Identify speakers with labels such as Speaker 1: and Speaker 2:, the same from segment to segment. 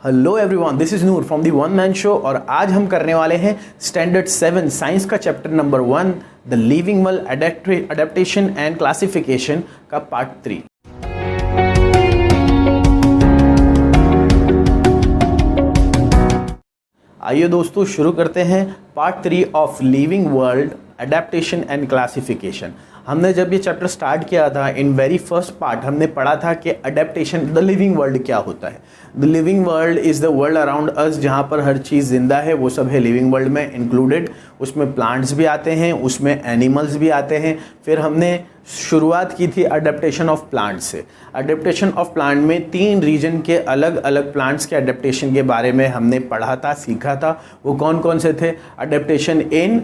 Speaker 1: Hello everyone, this is Noor from the one man show और आज हम करने वाले हैं स्टैंडर्ड 7 साइंस का chapter number 1 the living world adaptation and classification का पार्ट 3। आइए दोस्तों शुरू करते हैं part 3 of living world adaptation and classification. हमने जब ये चैप्टर स्टार्ट किया था इन वेरी फर्स्ट पार्ट हमने पढ़ा था कि अडेप्टेशन द लिविंग वर्ल्ड क्या होता है। The living world is the world around us, जहाँ पर हर चीज़ जिंदा है वो सब है लिविंग वर्ल्ड में इंक्लूडेड। उसमें प्लांट्स भी आते हैं, उसमें एनिमल्स भी आते हैं। फिर हमने शुरुआत की थी अडेप्टेशन ऑफ प्लांट से। अडेप्टेशन ऑफ प्लांट में 3 रीजन के अलग अलग प्लांट्स के अडेप्टेशन के बारे में हमने पढ़ा था, सीखा था। वो कौन कौन से थे? Adaptation in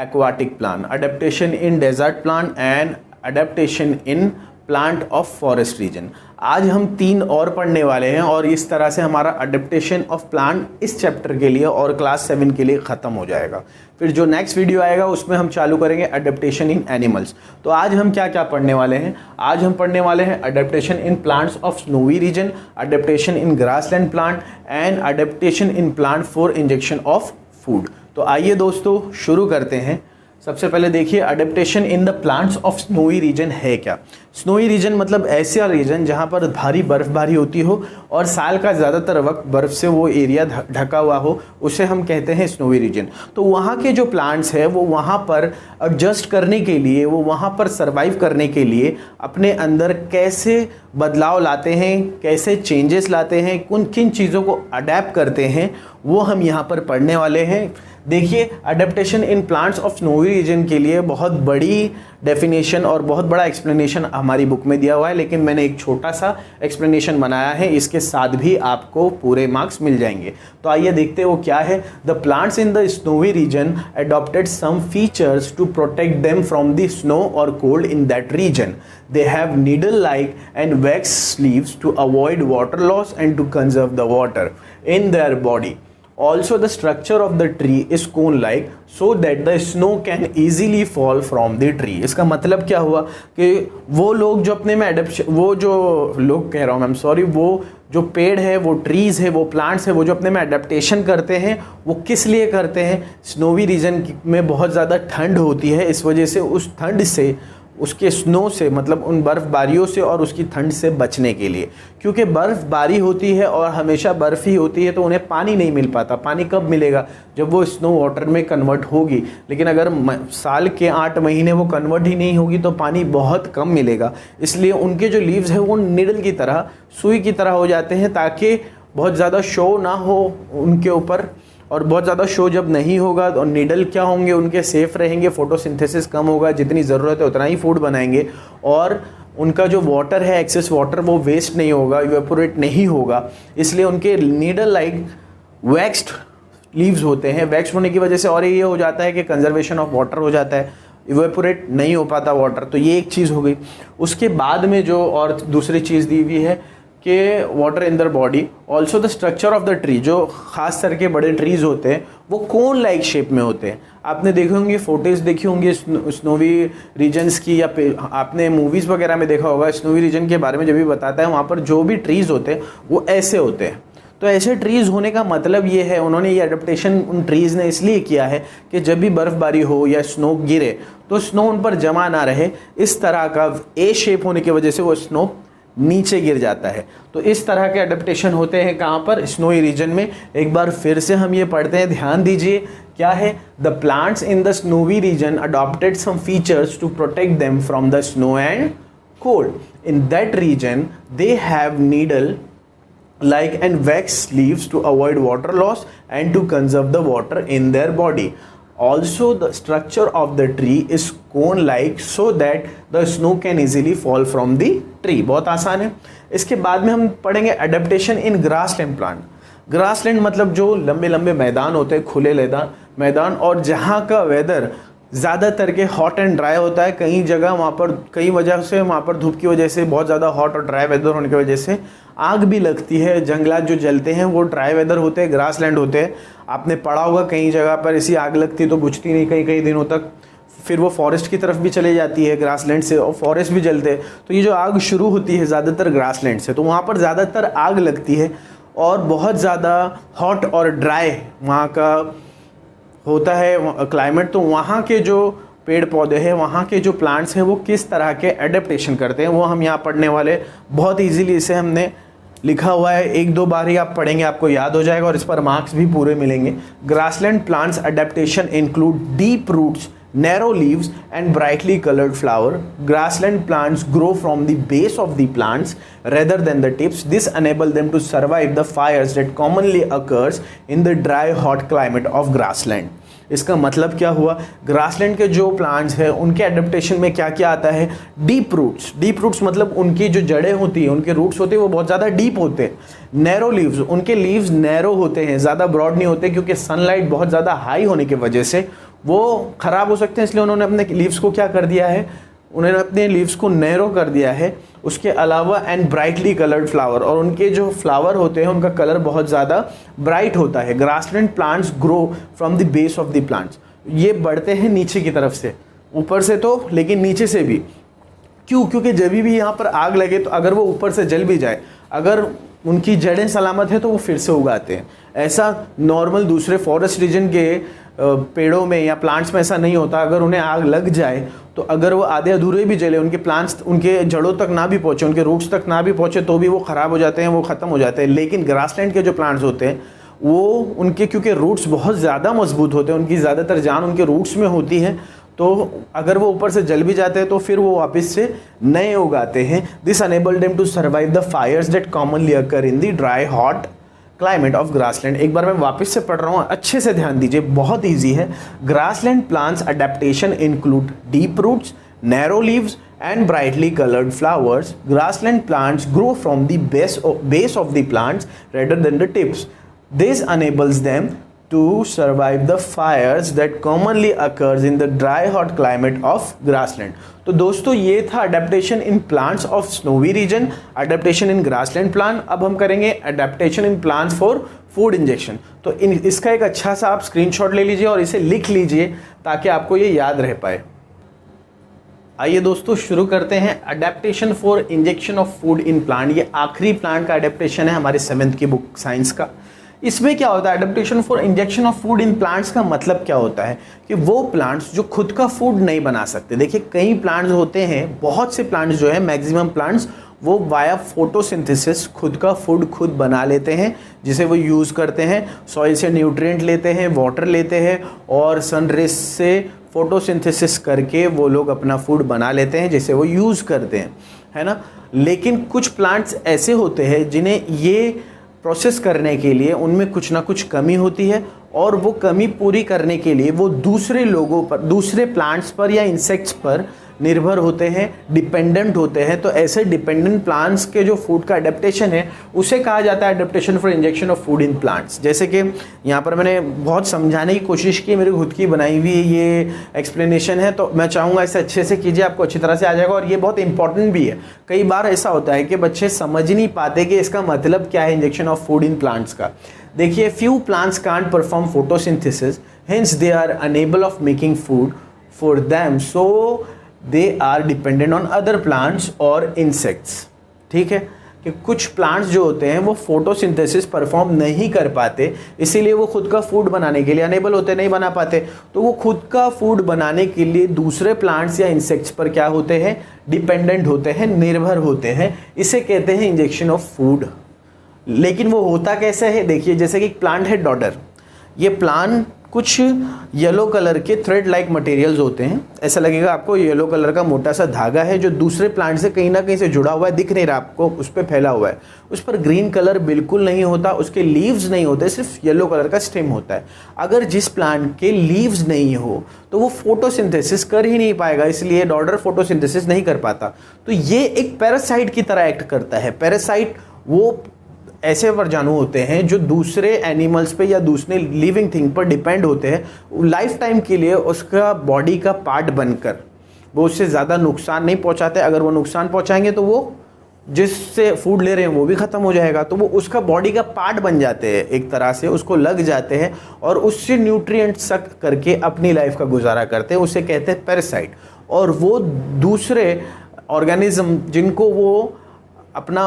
Speaker 1: aquatic plant, adaptation in desert plant and adaptation in plant of forest region। आज हम 3 और पढ़ने वाले हैं और इस तरह से हमारा अडेप्टेशन ऑफ प्लांट इस चैप्टर के लिए और क्लास 7 के लिए ख़त्म हो जाएगा। फिर जो नेक्स्ट वीडियो आएगा उसमें हम चालू करेंगे अडेप्टेशन इन एनिमल्स। तो आज हम क्या क्या पढ़ने वाले हैं? आज हम पढ़ने वाले हैं adaptation in plants of snowy region, adaptation in grassland plant and adaptation in plant for injection of food. तो आइए दोस्तों शुरू करते हैं। सबसे पहले देखिए adaptation in the plants of snowy region है क्या। स्नोई रीजन मतलब ऐसा रीजन जहाँ पर भारी बर्फबारी होती हो और साल का ज़्यादातर वक्त बर्फ़ से वो एरिया ढका हुआ हो, उसे हम कहते हैं स्नोई रीजन। तो वहाँ के जो प्लांट्स हैं वो वहाँ पर एडजस्ट करने के लिए, वो वहाँ पर सर्वाइव करने के लिए अपने अंदर कैसे बदलाव लाते हैं, कैसे चेंजेस लाते हैं, किन चीज़ों को अडेप्ट करते हैं, वो हम यहाँ पर पढ़ने वाले हैं। देखिए adaptation in plants of snowy region के लिए बहुत बड़ी डेफिनेशन और बहुत बड़ा एक्सप्लेनेशन हमारी बुक में दिया हुआ है, लेकिन मैंने एक छोटा सा एक्सप्लेनेशन बनाया है, इसके साथ भी आपको पूरे मार्क्स मिल जाएंगे। तो आइए देखते हैं वो क्या है। The plants in the snowy region adopted some features to protect them from the snow और cold in that region. They have needle-like and waxed leaves to avoid water loss and to conserve the water in their body. Also, the structure of the tree is cone-like so that the snow can easily fall from the tree. इसका मतलब क्या हुआ कि वो लोग जो अपने में एडेप्शन, वो जो लोग कह रहा हूँ मैं सॉरी, वो जो पेड़ है, वो ट्रीज़ है, वो प्लांट्स है, वो जो अपने में अडेप्टेशन करते हैं वो किस लिए करते हैं? स्नोवी रीजन में बहुत ज़्यादा ठंड होती है, इस वजह से उस ठंड से, उसके स्नो से मतलब उन बर्फ़बारियों से और उसकी ठंड से बचने के लिए। क्योंकि बर्फ़बारी होती है और हमेशा बर्फ़ ही होती है तो उन्हें पानी नहीं मिल पाता। पानी कब मिलेगा? जब वो स्नो वाटर में कन्वर्ट होगी। लेकिन अगर साल के 8 महीने वो कन्वर्ट ही नहीं होगी तो पानी बहुत कम मिलेगा। इसलिए उनके जो लीव्स हैं वो निडल की तरह, सुई की तरह हो जाते हैं, ताकि बहुत ज़्यादा शो ना हो उनके ऊपर। और बहुत ज़्यादा शो जब नहीं होगा तो निडल क्या होंगे, उनके सेफ रहेंगे, फोटोसिंथेसिस कम होगा, जितनी ज़रूरत है उतना ही फूड बनाएंगे और उनका जो वाटर है, एक्सेस वाटर, वो वेस्ट नहीं होगा, इवेपोरेट नहीं होगा। इसलिए उनके नीडल लाइक वैक्स्ड लीव्स होते हैं। वैक्स होने की वजह से और ये हो जाता है कि कंजर्वेशन ऑफ वाटर हो जाता है, इवेपोरेट नहीं हो पाता वाटर। तो ये एक चीज़ हो गई। उसके बाद में जो और दूसरी चीज़ दी हुई है कि water in their body, also the structure of the tree, जो खास तरह के बड़े ट्रीज़ होते हैं वो कोन लाइक शेप में होते हैं। आपने देखे होंगे, फोटोज़ देखी होंगी स्नोवी रीजन्स की, या आपने मूवीज़ वगैरह में देखा होगा। स्नोवी रीजन के बारे में जब भी बताता है वहाँ पर जो भी ट्रीज़ होते हैं वो ऐसे होते हैं। तो ऐसे ट्रीज़ होने का मतलब ये है, उन्होंने ये अडेप्टेशन उन ट्रीज़ ने इसलिए किया है कि जब भी बर्फ़बारी हो या स्नो गिरे तो स्नो उन पर जमा ना रहे। इस तरह का ए शेप होने की वजह से वो स्नो नीचे गिर जाता है। तो इस तरह के अडेप्टेशन होते हैं कहाँ पर? स्नोई रीजन में। एक बार फिर से हम ये पढ़ते हैं, ध्यान दीजिए क्या है। The plants in the snowy region adopted some features to protect them from the snow and cold in that region. They have needle like and waxed leaves to avoid water loss and to conserve the water in their body. Also, the structure of the tree is cone like so that the snow can easily fall from the tree. बहुत आसान है। इसके बाद में हम पढ़ेंगे adaptation in grassland plant. Grassland मतलब जो लंबे लंबे मैदान होते हैं, खुले मैदान, और जहाँ का वेदर ज़्यादातर के हॉट एंड ड्राई होता है। कई जगह वहाँ पर कई वजह से, वहाँ पर धूप की वजह से, बहुत ज़्यादा हॉट और ड्राई वेदर होने की वजह से आग भी लगती है। जंगलात जो जलते हैं वो ड्राई वेदर होते हैं, ग्रासलैंड होते हैं। आपने पढ़ा होगा कई जगह पर ऐसी आग लगती तो बुझती नहीं कई कई दिनों तक, फिर वो फॉरेस्ट की तरफ भी चले जाती है ग्रासलैंड से, और फॉरेस्ट भी जलते हैं। तो ये जो आग शुरू होती है ज़्यादातर ग्रासलैंड से, तो वहाँ पर ज़्यादातर आग लगती है। और बहुत ज़्यादा हॉट और ड्राई वहाँ का होता है क्लाइमेट, तो वहाँ के जो पेड़ पौधे हैं, वहाँ के जो प्लांट्स हैं, वो किस तरह के एडेप्टेशन करते हैं वो हम यहाँ पढ़ने वाले। बहुत इजीली इसे हमने लिखा हुआ है, एक दो बार ही आप पढ़ेंगे आपको याद हो जाएगा और इस पर मार्क्स भी पूरे मिलेंगे। Grassland plants adaptation include deep roots, narrow leaves and brightly colored flower. Grassland plants grow from the base of the plants rather than the tips. This enables them to survive the fires that commonly occurs in the dry hot climate of grassland. इसका मतलब क्या हुआ, grassland के जो plants हैं उनके adaptation में क्या क्या आता है, डीप रूट्स। डीप रूट्स मतलब उनकी जो जड़ें होती हैं, उनके रूट्स होते हैं वो बहुत ज़्यादा डीप होते हैं। नैरो लीव्स, उनके लीव्स नैरो होते हैं, ज़्यादा ब्रॉड नहीं होते, क्योंकि सनलाइट बहुत ज़्यादा हाई होने की वजह से वो ख़राब हो सकते हैं, इसलिए उन्होंने अपने लीव्स को क्या कर दिया है, उन्होंने अपने लीव्स को नैरो कर दिया है। उसके अलावा एंड ब्राइटली कलर्ड फ्लावर, और उनके जो फ्लावर होते हैं उनका कलर बहुत ज़्यादा ब्राइट होता है। Grassland plants grow from the base of the plants, ये बढ़ते हैं नीचे की तरफ से, ऊपर से तो लेकिन नीचे से भी। क्यों? क्योंकि जब भी यहाँ पर आग लगे तो अगर वो ऊपर से जल भी जाए, अगर उनकी जड़ें सलामत है तो वो फिर से उगाते हैं। ऐसा नॉर्मल दूसरे फॉरेस्ट रीजन के पेड़ों में या प्लांट्स में ऐसा नहीं होता। अगर उन्हें आग लग जाए तो अगर वो आधे अधूरे भी जले, उनके प्लांट्स उनके जड़ों तक ना भी पहुँचे, उनके रूट्स तक ना भी पहुँचे, तो भी वो ख़राब हो जाते हैं, वो ख़त्म हो जाते हैं। लेकिन ग्रासलैंड के जो प्लांट्स होते हैं वो उनके क्योंकि रूट्स बहुत ज़्यादा मजबूत होते हैं, उनकी ज़्यादातर जान उनके रूट्स में होती है, तो अगर वो ऊपर से जल भी जाते हैं तो फिर वो वापस से नए उगाते हैं। This enable them to survive the fires that commonly occur in the dry hot climate of grassland. एक बार मैं वापस से पढ़ रहा हूँ, अच्छे से ध्यान दीजिए, बहुत ईजी है। Grassland plants adaptation include deep roots, narrow leaves and brightly colored flowers. Grassland plants grow from the base of the plants rather than the tips. This enables them to survive the fires that commonly occurs in the dry hot climate of grassland. तो दोस्तों ये था adaptation in plants of snowy region, adaptation in grassland plant। अब हम करेंगे adaptation in plants for food injection। तो इसका एक अच्छा सा आप स्क्रीनशॉट ले लीजिए और इसे लिख लीजिए ताकि आपको ये याद रह पाए। आइए दोस्तों शुरू करते हैं। Adaptation for injection of food in plant, ये आखिरी प्लांट का अडेप्टेशन है हमारे 7th की बुक साइंस का। इसमें क्या होता है, adaptation for injection of food in plants का मतलब क्या होता है कि वो प्लांट्स जो खुद का फूड नहीं बना सकते। देखिए कई प्लांट्स होते हैं, बहुत से प्लांट्स जो है, मैक्सिमम प्लांट्स वो वाया फोटोसिंथेसिस खुद का फूड खुद बना लेते हैं, जिसे वो यूज़ करते हैं। सॉइल से न्यूट्रिएंट लेते हैं, वाटर लेते हैं और सन रेज से फोटोसिंथेसिस करके वो लोग अपना फूड बना लेते हैं, जिसे वो यूज़ करते हैं, है ना। लेकिन कुछ प्लांट्स ऐसे होते हैं जिन्हें ये प्रोसेस करने के लिए उनमें कुछ ना कुछ कमी होती है, और वो कमी पूरी करने के लिए वो दूसरे लोगों पर, दूसरे प्लांट्स पर या इंसेक्ट्स पर निर्भर होते हैं, डिपेंडेंट होते हैं। तो ऐसे डिपेंडेंट प्लांट्स के जो फूड का अडेप्टेशन है उसे कहा जाता है adaptation for injection of food in plants. जैसे कि यहाँ पर मैंने बहुत समझाने की कोशिश की, मेरी खुद की बनाई हुई ये एक्सप्लेनेशन है, तो मैं चाहूँगा इसे अच्छे से कीजिए, आपको अच्छी तरह से आ जाएगा। और ये बहुत इंपॉर्टेंट भी है। कई बार ऐसा होता है कि बच्चे समझ नहीं पाते कि इसका मतलब क्या है injection of food in plants का। देखिए, few plants can't perform photosynthesis, hence they are unable of making food for them, so they are dependent on other plants और इंसेक्ट्स। ठीक है, कि कुछ प्लांट्स जो होते हैं वो फोटोसिंथेसिस परफॉर्म नहीं कर पाते, इसीलिए वो खुद का फूड बनाने के लिए अनेबल होते, नहीं बना पाते। तो वो खुद का फूड बनाने के लिए दूसरे प्लांट्स या इंसेक्ट्स पर क्या होते हैं, डिपेंडेंट होते हैं, निर्भर होते हैं। इसे कहते हैं इंजेक्शन ऑफ फूड। लेकिन वो होता कैसे है, देखिए जैसे कि एक प्लांट है डॉडर, ये प्लांट कुछ येलो कलर के थ्रेड लाइक मटेरियल्स होते हैं। ऐसा लगेगा आपको येलो कलर का मोटा सा धागा है जो दूसरे प्लांट से कहीं ना कहीं से जुड़ा हुआ है, दिख नहीं रहा आपको, उस पर फैला हुआ है। उस पर ग्रीन कलर बिल्कुल नहीं होता, उसके लीव्स नहीं होते, सिर्फ येलो कलर का स्टेम होता है। अगर जिस प्लांट के लीव्स नहीं हो तो वो फोटोसिंथेसिस कर ही नहीं पाएगा, इसलिए डॉडर फोटोसिंथेसिस नहीं कर पाता। तो ये एक पैरासाइट की तरह एक्ट करता है। पैरासाइट वो ऐसे वर्जाणु होते हैं जो दूसरे एनिमल्स पे या दूसरे लिविंग थिंग पर डिपेंड होते हैं, लाइफ टाइम के लिए उसका बॉडी का पार्ट बनकर वो उससे ज़्यादा नुकसान नहीं पहुंचाते। अगर वो नुकसान पहुंचाएंगे तो वो जिससे फूड ले रहे हैं वो भी ख़त्म हो जाएगा, तो वो उसका बॉडी का पार्ट बन जाते हैं, एक तरह से उसको लग जाते हैं और उससे न्यूट्रिएंट सक करके अपनी लाइफ का गुजारा करते हैं। उसे कहते हैं पैरासाइट। और वो दूसरे ऑर्गेनिज्म जिनको वो अपना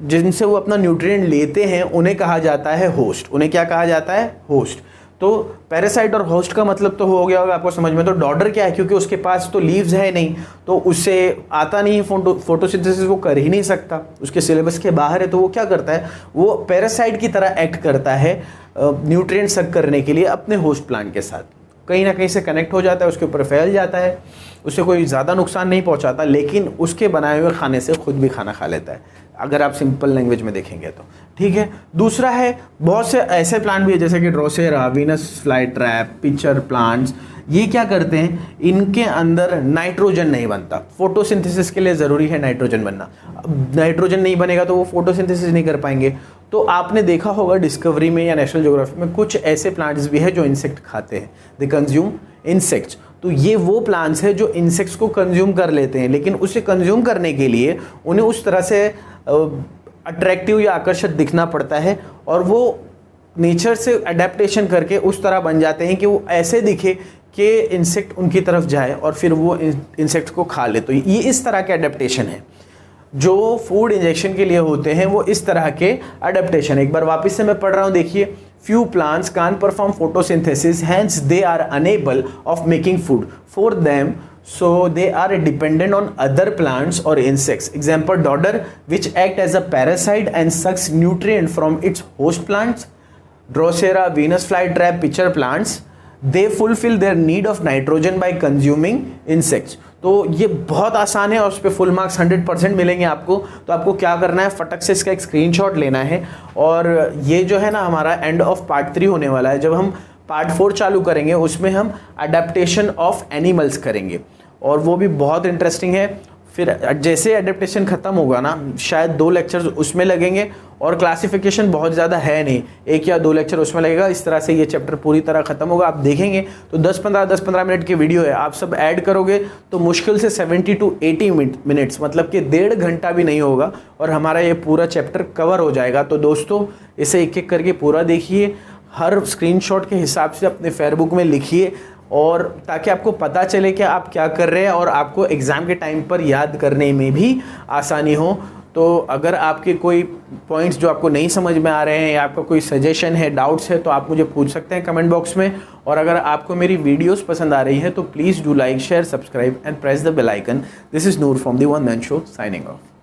Speaker 1: जिनसे वो अपना न्यूट्रिएंट लेते हैं उन्हें कहा जाता है होस्ट। उन्हें क्या कहा जाता है? होस्ट। तो पैरासाइट और होस्ट का मतलब तो हो गया होगा आपको समझ में। तो डॉटर क्या है, क्योंकि उसके पास तो लीव्स है नहीं, तो उससे आता नहीं है फोटोसिंथेसिस, वो कर ही नहीं सकता, उसके सिलेबस के बाहर है। तो वो क्या करता है, वो पैरासाइट की तरह एक्ट करता है न्यूट्रिएंट सक करने के लिए अपने होस्ट प्लांट के साथ। कहीं ना कहीं से कनेक्ट हो जाता है, उसके ऊपर फैल जाता है, उसे कोई ज़्यादा नुकसान नहीं पहुंचाता, लेकिन उसके बनाए हुए खाने से खुद भी खाना खा लेता है, अगर आप सिंपल लैंग्वेज में देखेंगे तो। ठीक है। दूसरा है, बहुत से ऐसे प्लांट भी है जैसे कि Drosera, Venus fly trap, pitcher plants, ये क्या करते हैं, इनके अंदर नाइट्रोजन नहीं बनता। फोटोसिंथेसिस के लिए ज़रूरी है नाइट्रोजन बनना। नाइट्रोजन नहीं बनेगा तो वो फोटोसिंथेसिस नहीं कर पाएंगे। तो आपने देखा होगा डिस्कवरी में या नेशनल ज्योग्राफी में कुछ ऐसे प्लांट्स भी हैं जो इंसेक्ट खाते हैं, दे कंज्यूम इंसेक्ट्स। तो ये वो प्लांट्स हैं जो इंसेक्ट्स को कंज्यूम कर लेते हैं, लेकिन उसे कंज्यूम करने के लिए उन्हें उस तरह से अट्रैक्टिव या आकर्षक दिखना पड़ता है, और वो नेचर से अडेप्टेशन करके उस तरह बन जाते हैं कि वो ऐसे दिखे कि इंसेक्ट उनकी तरफ जाए और फिर वो इंसेक्ट को खा ले। तो ये इस तरह के अडेप्टेशन है जो फूड इंजेक्शन के लिए होते हैं, वो इस तरह के अडेप्टेशन। एक बार वापस से मैं पढ़ रहा हूँ, देखिए। Few plants can perform photosynthesis, hence they are unable of making food for them, so they are dependent on other plants or insects. Example, dodder, which act as a parasite and sucks nutrient from its host plants. Drosera, Venus flytrap, pitcher plants, they fulfill their need of nitrogen by consuming insects. तो ये बहुत आसान है और उस पर full marks 100% मिलेंगे आपको। तो आपको क्या करना है, फटक से इसका एक स्क्रीनशॉट लेना है, और ये जो है ना हमारा एंड ऑफ पार्ट 3 होने वाला है। जब हम पार्ट 4 चालू करेंगे उसमें हम अडेप्टेशन ऑफ एनिमल्स करेंगे, और वो भी बहुत इंटरेस्टिंग है। फिर जैसे एडेप्टेशन ख़त्म होगा ना, शायद 2 लेक्चर्स उसमें लगेंगे, और क्लासिफिकेशन बहुत ज़्यादा है नहीं, 1 या 2 लेक्चर उसमें लगेगा। इस तरह से ये चैप्टर पूरी तरह ख़त्म होगा। आप देखेंगे तो 10-15 मिनट की वीडियो है, आप सब ऐड करोगे तो मुश्किल से 70 to 80 मिनट्स, मतलब कि 1.5 घंटा भी नहीं होगा, और हमारा ये पूरा चैप्टर कवर हो जाएगा। तो दोस्तों इसे एक एक करके पूरा देखिए, हर स्क्रीनशॉट के हिसाब से अपने फेयरबुक में लिखिए, और ताकि आपको पता चले कि आप क्या कर रहे हैं और आपको एग्ज़ाम के टाइम पर याद करने में भी आसानी हो। तो अगर आपके कोई पॉइंट्स जो आपको नहीं समझ में आ रहे हैं या आपका कोई सजेशन है, डाउट्स है, तो आप मुझे पूछ सकते हैं कमेंट बॉक्स में। और अगर आपको मेरी वीडियोस पसंद आ रही है तो please do like, share, subscribe and press the bell icon. This is Noor from the one man show, signing of.